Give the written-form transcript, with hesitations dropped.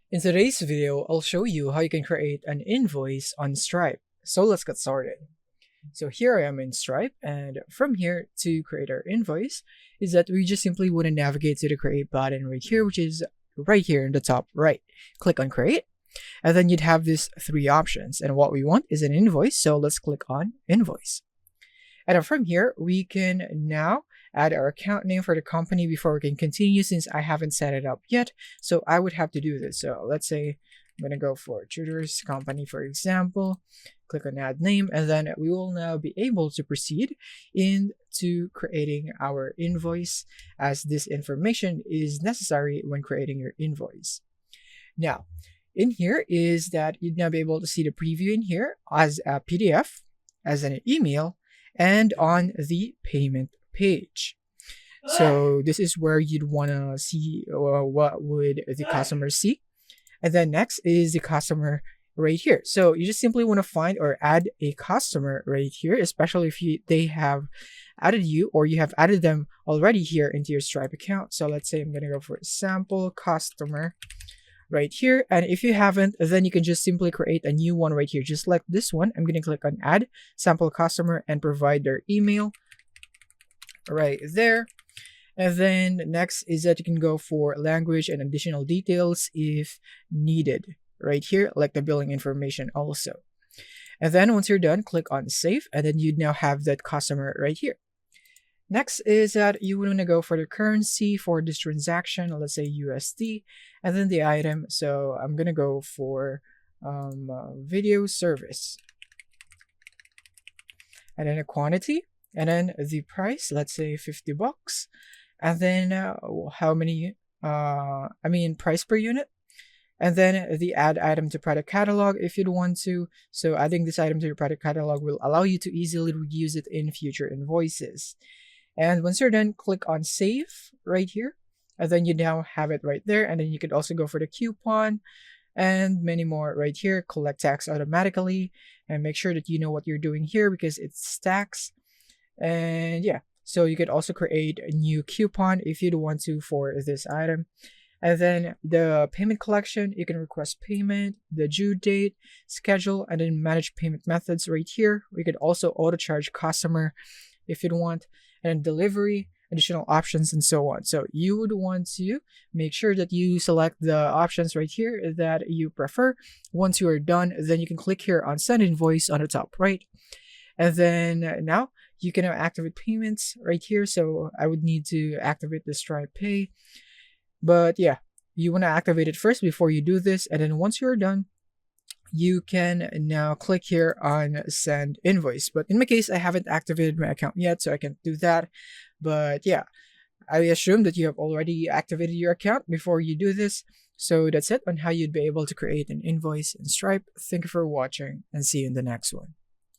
In today's video, I'll show you how you can create an invoice on Stripe. So let's get started. So here I am in Stripe, and from here to create our invoice is that we just simply want to navigate to the create button right here, which is right here in the top right. Click on create, and then you'd have these three options. And what we want is an invoice, so let's click on invoice. And from here, we can now add our account name for the company before we can continue, since I haven't set it up yet. So I would have to do this. So let's say I'm going to go for Tutors Company, for example. Click on add name, and then we will now be able to proceed into creating our invoice, as this information is necessary when creating your invoice. Now, in here is that you'd now be able to see the preview in here as a PDF, as an email, and on the payment page. So this is where you'd want to see what would the customer see. And then next is the customer right here. So you just simply want to find or add a customer right here, especially if they have added you or you have added them already here into your Stripe account. So let's say I'm going to go for sample customer right here. And if you haven't, then you can just simply create a new one right here, just like this one. I'm going to click on add sample customer and provide their email right there. And then next is that you can go for language and additional details if needed right here, like the billing information also. And then once you're done, click on save, and then you'd now have that customer right here. Next is that you want to go for the currency for this transaction, let's say USD, and then the item. So I'm going to go for video service, and then a quantity, and then the price, let's say $50, and then how many, price per unit, and then the add item to product catalog if you'd want to. So adding this item to your product catalog will allow you to easily reuse it in future invoices. And once you're done, click on save right here, and then you now have it right there. And then you could also go for the coupon and many more right here. Collect tax automatically, and make sure that you know what you're doing here because it's tax. And yeah, so you could also create a new coupon if you'd want to for this item. And then the payment collection, you can request payment, the due date, schedule, and then manage payment methods right here. We could also auto charge customer if you'd want, and delivery, additional options, and so on. So you would want to make sure that you select the options right here that you prefer. Once you are done, then you can click here on send invoice on the top right. And then now you can activate payments right here. So I would need to activate the Stripe Pay. But yeah, you want to activate it first before you do this. And then once you're done, you can now click here on send invoice. But in my case, I haven't activated my account yet, so I can't do that. But yeah, I assume that you have already activated your account before you do this. So that's it on how you'd be able to create an invoice in Stripe. Thank you for watching, and see you in the next one.